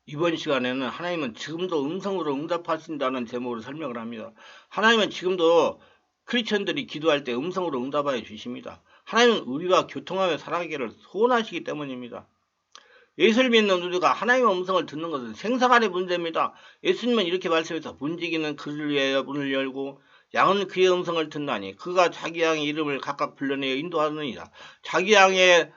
이번 시간에는 하나님은 지금도 음성으로 응답하신다는 제목으로 설명을 합니다. 하나님은 지금도 크리스천들이 기도할 때 음성으로 응답하여 주십니다. 하나님은 우리와 교통하며 살아가기를 소원하시기 때문입니다. 예수를 믿는 우리가 하나님의 음성을 듣는 것은 생사간의 문제입니다. 예수님은 이렇게 말씀해서 문지기는 그를 위하여 문을 열고 양은 그의 음성을 듣나니 그가 자기 양의 이름을 각각 불러내어 인도하느니라. 자기 양을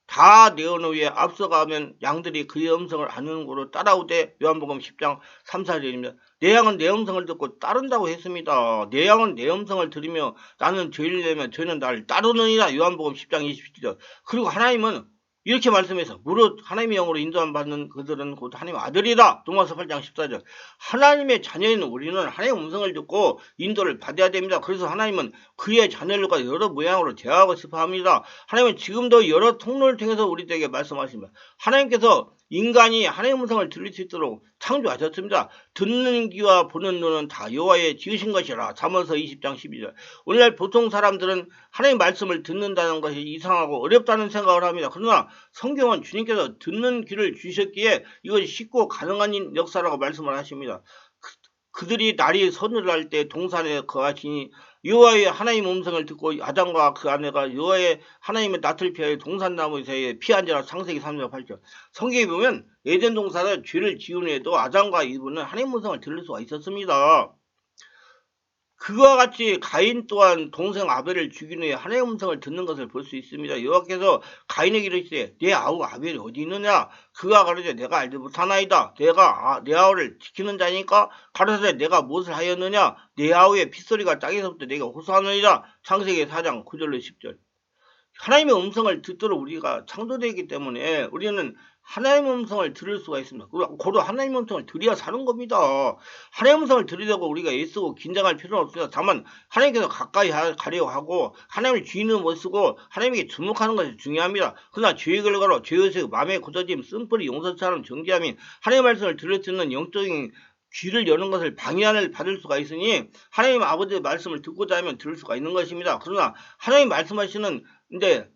다 내어놓은 후에 앞서가면 양들이 그의 음성을 아는 고로 따라오되 요한복음 10장 3, 4절입니다. 내 양은 내 음성을 듣고 따른다고 했습니다. 내 양은 내 음성을 들으며 나는 죄를 내면 죄는 나를 따르느니라. 요한복음 10장 27절. 그리고 하나님은 이렇게 말씀해서 무릇 하나님의 영으로 인도함 받는 그들은 곧 하나님의 아들이라. 로마서 8장 14절. 하나님의 자녀인 우리는 하나님의 음성을 듣고 인도를 받아야 됩니다. 그래서 하나님은 그의 자녀들과 여러 모양으로 대화하고 싶어 합니다. 하나님은 지금도 여러 통로를 통해서 우리에게 말씀하십니다. 하나님께서 인간이 하나님의 음성을 들릴 수 있도록 창조하셨습니다. 듣는 귀와 보는 눈은 다 여호와의 지으신 것이라. 잠언서 20장 12절. 오늘날 보통 사람들은 하나님의 말씀을 듣는다는 것이 이상하고 어렵다는 생각을 합니다. 그러나 성경은 주님께서 듣는 귀를 주셨기에 이것이 쉽고 가능한 역사라고 말씀을 하십니다. 그들이 날이 서늘할 때 동산에 거하시니 여호와의 하나님 음성을 듣고 아담과 그 아내가 여호와의 하나님의 낯을 피하여 동산나무 사이에 피한지라. 창세기 3장 8절. 성경에 보면 에덴 동산은 죄를 지은 후에도 아담과 이브는 하나님 음성을 들을 수가 있었습니다. 그와 같이 가인 또한 동생 아벨을 죽인 후에 하나님의 음성을 듣는 것을 볼 수 있습니다. 여호와께서 가인에게 이르시되 내 아우 아벨이 어디 있느냐? 그가 가로되 내가 알지 못하나이다. 내가 내 아우를 지키는 자니까. 가로되 내가 무엇을 하였느냐? 내 아우의 핏소리가 땅에서부터 내게 호소하느니라. 창세기 4장 9절로 10절. 하나님의 음성을 듣도록 우리가 창조되기 때문에 우리는 하나님의 음성을 들을 수가 있습니다. 고로 하나님의 음성을 들어야 사는 겁니다. 하나님의 음성을 들으려고 우리가 애쓰고 긴장할 필요는 없습니다. 다만 하나님께서 가까이 가려고 하고 하나님을 주인으로 못 쓰고 하나님에게 주목하는 것이 중요합니다. 그러나 죄의 결과로 죄의식, 마음의 굳어짐, 쓴뿌리, 용서처럼 정죄함이 하나님의 말씀을 들을 수 있는 영적인 귀를 여는 것을 방해를 받을 수가 있으니 하나님 아버지의 말씀을 듣고자 하면 들을 수가 있는 것입니다. 그러나 하나님 말씀하시는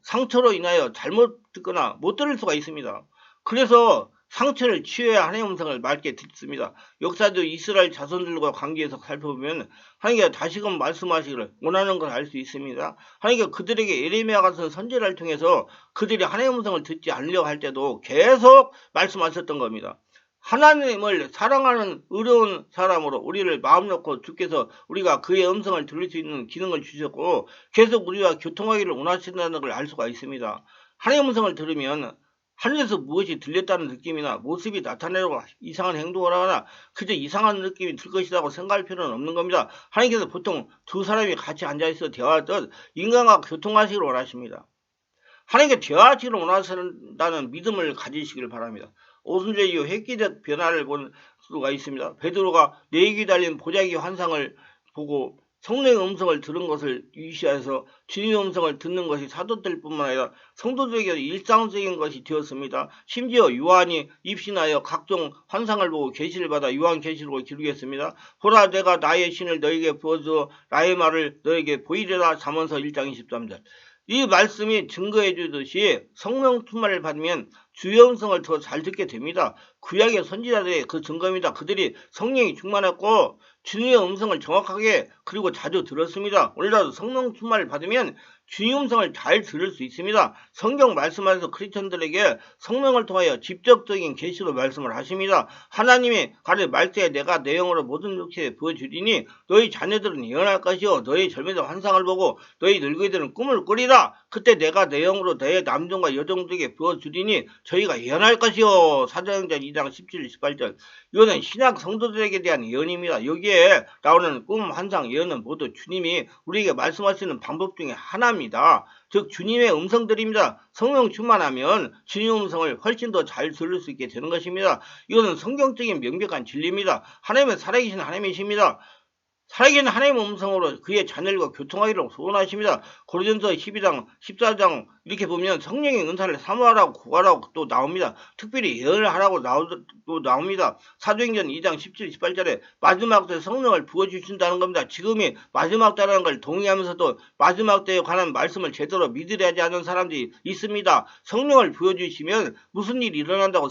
상처로 인하여 잘못 듣거나 못 들을 수가 있습니다. 그래서 상처를 치유해야 하나님의 음성을 맑게 듣습니다. 역사도 이스라엘 자손들과 관계에서 살펴보면 하나님께서 다시금 말씀하시기를 원하는 걸 알 수 있습니다. 하나님께서 그들에게 에레미야 같은 선지자를 통해서 그들이 하나님의 음성을 듣지 않으려고 할 때도 계속 말씀하셨던 겁니다. 하나님을 사랑하는 의로운 사람으로 우리를 마음 놓고 주께서 우리가 그의 음성을 들을 수 있는 기능을 주셨고 계속 우리와 교통하기를 원하신다는 걸 알 수가 있습니다. 하나님의 음성을 들으면 하늘에서 무엇이 들렸다는 느낌이나 모습이 나타내고 이상한 행동을 하거나 그저 이상한 느낌이 들 것이라고 생각할 필요는 없는 겁니다. 하나님께서 보통 두 사람이 같이 앉아있어 대화하듯 인간과 교통하시기를 원하십니다. 하나님께 대화하시기를 원하신다는 믿음을 가지시길 바랍니다. 오순절 이후 획기적 변화를 본 수가 있습니다. 베드로가 네귀 달린 보자기 환상을 보고 성령의 음성을 들은 것을 유시해서 주님의 음성을 듣는 것이 사도들 뿐만 아니라 성도들에게 일상적인 것이 되었습니다. 심지어 요한이 입신하여 각종 환상을 보고 계시를 받아 요한계시록을 기록했습니다. 보라 내가 나의 신을 너에게 부어주어 나의 말을 너에게 보이리라. 잠언서 1장 23절. 이 말씀이 증거해 주듯이 성령 충만을 받으면 주의 음성을 더 잘 듣게 됩니다. 구약의 선지자들의 그 증거입니다. 그들이 성령이 충만했고 주님의 음성을 정확하게 그리고 자주 들었습니다. 오늘도 성령 충만을 받으면 주님 음성을 잘 들을 수 있습니다. 성경 말씀하셔서 크리스천들에게 성령을 통하여 직접적인 계시로 말씀을 하십니다. 하나님이 가를 말세에 내가 내 영으로 모든 육체에 부어주리니 너희 자녀들은 예언할 것이요 너희 젊은이들 환상을 보고 너희 늙은이들은 꿈을 꾸리라. 그때 내가 내 영으로 너희 남종과 여종들에게 부어주리니 저희가 예언할 것이요. 사도행전 2장 17, 18절. 이거는 신약 성도들에게 대한 예언입니다. 여기에 나오는 꿈, 환상, 예언은 모두 주님이 우리에게 말씀하시는 방법 중에 하나입니다. 즉 주님의 음성들입니다. 성령 충만하면 주님의 음성을 훨씬 더 잘 들을 수 있게 되는 것입니다. 이거는 성경적인 명백한 진리입니다. 하나님은 살아계신 하나님이십니다. 살아계신 하나님의 음성으로 그의 자녀들과 교통하기를 소원하십니다. 고린도서 12장, 14장 이렇게 보면 성령의 은사를 사모하라고 구하라고 또 나옵니다. 특별히 예언을 하라고 또 나옵니다. 사도행전 2장 17, 18절에 마지막 때 성령을 부어주신다는 겁니다. 지금이 마지막 때라는 걸 동의하면서도 마지막 때에 관한 말씀을 제대로 믿으려 하지 않는 사람들이 있습니다. 성령을 부어주시면 무슨 일이 일어난다고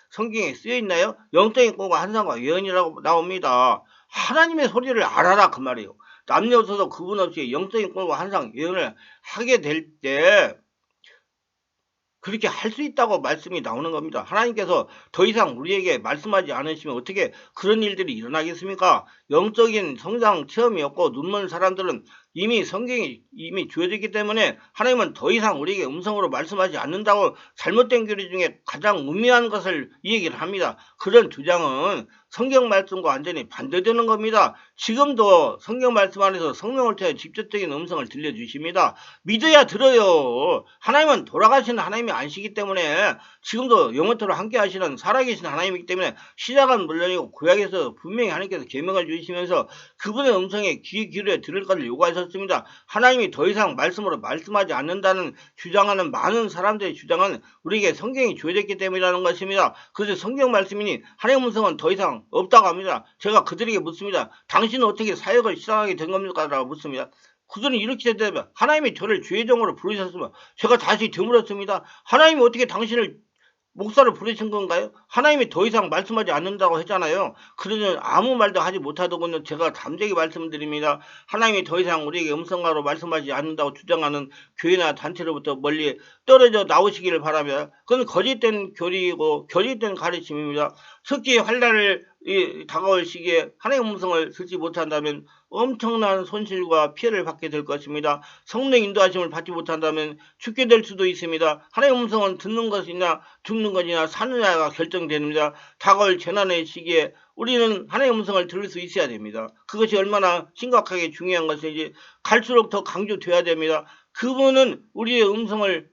성경에 쓰여 있나요? 영적인 꿈과 환상과 예언이라고 나옵니다. 하나님의 소리를 알아라 그 말이에요. 남녀소소 구분 없이 영적인 꿈과 환상, 예언을 하게 될 때 그렇게 할 수 있다고 말씀이 나오는 겁니다. 하나님께서 더 이상 우리에게 말씀하지 않으시면 어떻게 그런 일들이 일어나겠습니까? 영적인 성장 체험이 없고 눈먼 사람들은 이미 성경이 이미 주어졌기 때문에 하나님은 더 이상 우리에게 음성으로 말씀하지 않는다고 잘못된 교리 중에 가장 음미한 것을 이 얘기를 합니다. 그런 주장은 성경 말씀과 완전히 반대되는 겁니다. 지금도 성경 말씀 안에서 성령을 통해 직접적인 음성을 들려주십니다. 믿어야 들어요. 하나님은 돌아가신 하나님이 아니시기 때문에 지금도 영원토록 함께 하시는 살아계신 하나님이기 때문에 시작은 물론이고 구약에서 분명히 하나님께서 계명을 주시면서 그분의 음성에 귀 기울여 들을 것을 요구하셨습니다. 하나님이 더 이상 말씀으로 말씀하지 않는다는 주장하는 많은 사람들의 주장은 우리에게 성경이 주어졌기 때문이라는 것입니다. 그래서 성경 말씀이니 하나님의 음성은 더 이상 없다고 합니다. 제가 그들에게 묻습니다. 당신은 어떻게 사역을 시작하게 된 겁니까? 라고 묻습니다. 그들은 이렇게 대답해요. 하나님이 저를 주의 종으로 부르셨으면 제가 다시 되물었습니다. 하나님이 어떻게 당신을 목사를 부르신 건가요? 하나님이 더 이상 말씀하지 않는다고 했잖아요. 그러면 아무 말도 하지 못하더군요. 제가 담대히 말씀드립니다. 하나님이 더 이상 우리에게 음성가로 말씀하지 않는다고 주장하는 교회나 단체로부터 멀리 떨어져 나오시기를 바라며 그건 거짓된 교리이고 거짓된 가르침입니다. 특히 환난을 다가올 시기에 하나님의 음성을 듣지 못한다면 엄청난 손실과 피해를 받게 될 것입니다. 성령 인도하심을 받지 못한다면 죽게 될 수도 있습니다. 하나님의 음성은 듣는 것이냐 죽는 것이냐 사느냐가 결정됩니다. 다가올 재난의 시기에 우리는 하나님의 음성을 들을 수 있어야 됩니다. 그것이 얼마나 심각하게 중요한 것인지 갈수록 더 강조돼야 됩니다. 그분은 우리의 음성을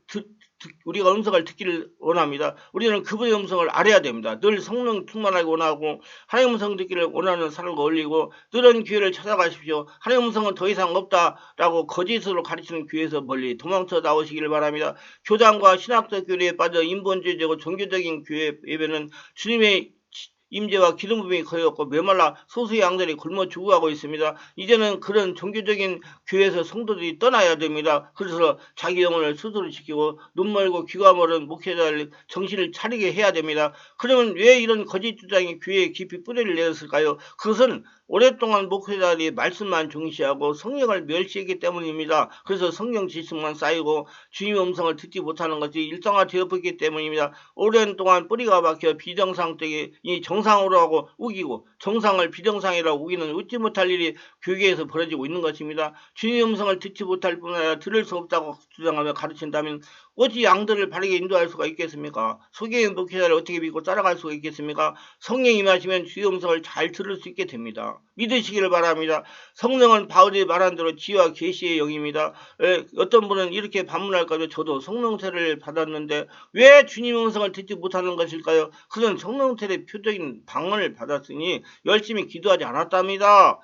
우리가 음성을 듣기를 원합니다. 우리는 그분의 음성을 알아야 됩니다. 늘 성령 충만하게 원하고 하나님의 음성 듣기를 원하는 사람과 어울리고 늘은 교회를 찾아가십시오. 하나님의 음성은 더 이상 없다라고 거짓으로 가르치는 교회에서 멀리 도망쳐 나오시기를 바랍니다. 교단과 신학적 교리에 빠져 인본주의적이고 종교적인 교회 예배는 주님의 임재와 기름 부음이 거의 없고 메말라 소수의 양들이 굶어 죽어가고 있습니다. 이제는 그런 종교적인 교회에서 성도들이 떠나야 됩니다. 그래서 자기 영혼을 스스로 지키고 눈 멀고 귀가 멀은 목회자를 정신을 차리게 해야 됩니다. 그러면 왜 이런 거짓 주장이 교회에 깊이 뿌리를 내었을까요? 그것은 오랫동안 목회자들이 말씀만 중시하고 성령을 멸시했기 때문입니다. 그래서 성경 지식만 쌓이고 주님의 음성을 듣지 못하는 것이 일상화되었기 때문입니다. 오랜 동안 뿌리가 박혀 비정상적인 이 정상으로 하고 우기고 정상을 비정상이라고 우기는 웃지 못할 일이 교계에서 벌어지고 있는 것입니다. 주님의 음성을 듣지 못할 뿐 아니라 들을 수 없다고 주장하며 가르친다면 어찌 양들을 바르게 인도할 수가 있겠습니까? 속에 목회자를 어떻게 믿고 따라갈 수가 있겠습니까? 성령이 임하시면 주의 음성을 잘 들을 수 있게 됩니다. 믿으시기를 바랍니다. 성령은 바울이 말한 대로 지혜와 계시의 영입니다. 어떤 분은 이렇게 반문할까요? 저도 성령세를 받았는데 왜 주님의 음성을 듣지 못하는 것일까요? 그는 성령세의 표적인 방언을 받았으니 열심히 기도하지 않았답니다.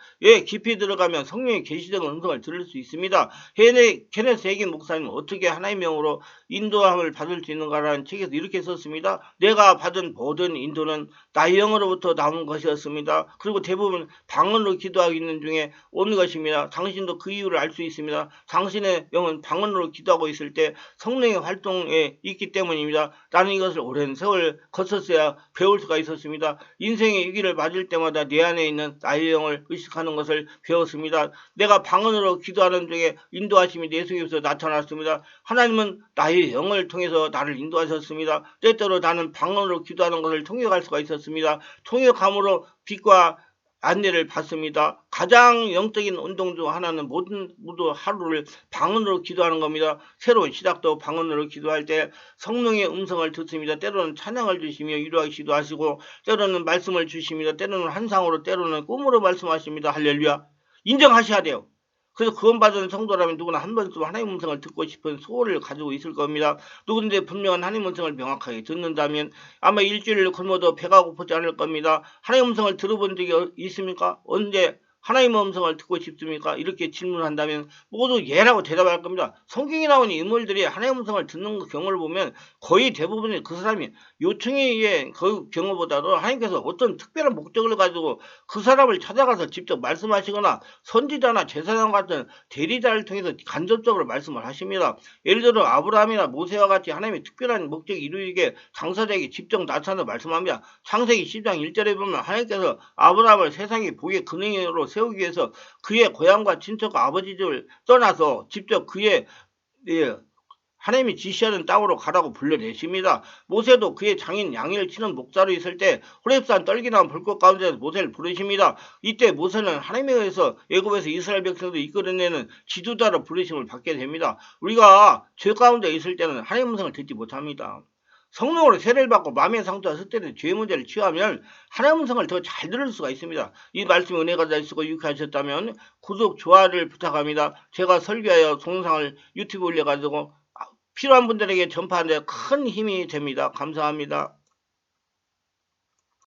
깊이 들어가면 성령의 계시적인 음성을 들을 수 있습니다. 케네스 해긴 목사님은 어떻게 하나님의 명으로 인도함을 받을 수 있는가라는 책에서 이렇게 썼습니다. 내가 받은 모든 인도는 나의 영으로부터 나온 것이었습니다. 그리고 대부분 방언으로 기도하고 있는 중에 온 것입니다. 당신도 그 이유를 알 수 있습니다. 당신의 영은 방언으로 기도하고 있을 때 성령의 활동에 있기 때문입니다. 나는 이것을 오랜 세월 거쳤어야 배울 수가 있었습니다. 인생의 위기를 맞을 때마다 내 안에 있는 나의 영을 의식하는 것을 배웠습니다. 내가 방언으로 기도하는 중에 인도하심이 내 속에서 나타났습니다. 하나님은 나의 영을 통해서 나를 인도하셨습니다. 때때로 나는 방언으로 기도하는 것을 통역할 수가 있었습니다. 통역함으로 빛과 안내를 받습니다. 가장 영적인 운동 중 하나는 모두 하루를 방언으로 기도하는 겁니다. 새로운 시작도 방언으로 기도할 때 성령의 음성을 듣습니다. 때로는 찬양을 주시며 위로하시기도 하시고 때로는 말씀을 주십니다. 때로는 환상으로 때로는 꿈으로 말씀하십니다. 할렐루야. 인정하셔야 돼요. 그래서 구원받은 성도라면 누구나 한 번쯤 하나님의 음성을 듣고 싶은 소원을 가지고 있을 겁니다. 누군데 분명한 하나님의 음성을 명확하게 듣는다면 아마 일주일을 굶어도 배가 고프지 않을 겁니다. 하나님의 음성을 들어본 적이 있습니까? 언제 하나님의 음성을 듣고 싶습니까? 이렇게 질문한다면 모두 예라고 대답할 겁니다. 성경에 나오는 인물들이 하나님의 음성을 듣는 경우를 보면 거의 대부분이 그 사람이 요청에 의해 그 경우보다도 하나님께서 어떤 특별한 목적을 가지고 그 사람을 찾아가서 직접 말씀하시거나 선지자나 제사장 같은 대리자를 통해서 간접적으로 말씀을 하십니다. 예를 들어 아브라함이나 모세와 같이 하나님의 특별한 목적이 이루어지게 당사자에게 직접 나타나서 말씀합니다. 창세기 10장 1절에 보면 하나님께서 아브라함을 세상의 복의 근원으로 세우기 위해서 그의 고향과 친척과 아버지 집을 떠나서 직접 그의 하나님이 지시하는 땅으로 가라고 불러내십니다. 모세도 그의 장인 양이를 치는 목자로 있을 때 호렙산 떨기나무 불꽃 가운데서 모세를 부르십니다. 이때 모세는 하나님에 의해서 애굽에서 이스라엘 백성들을 이끌어내는 지도자로 부르심을 받게 됩니다. 우리가 죄 가운데 있을 때는 하나님의 음성을 듣지 못합니다. 성령으로 세례를 받고 마음의 상처와 헛되는 죄 문제를 취하면 하나님의 음성을 더 잘 들을 수가 있습니다. 이 말씀이 은혜가 되시고 유익하셨다면 구독, 좋아요를 부탁합니다. 제가 설교하여 동영상을 유튜브에 올려가지고 필요한 분들에게 전파하는 데 큰 힘이 됩니다. 감사합니다.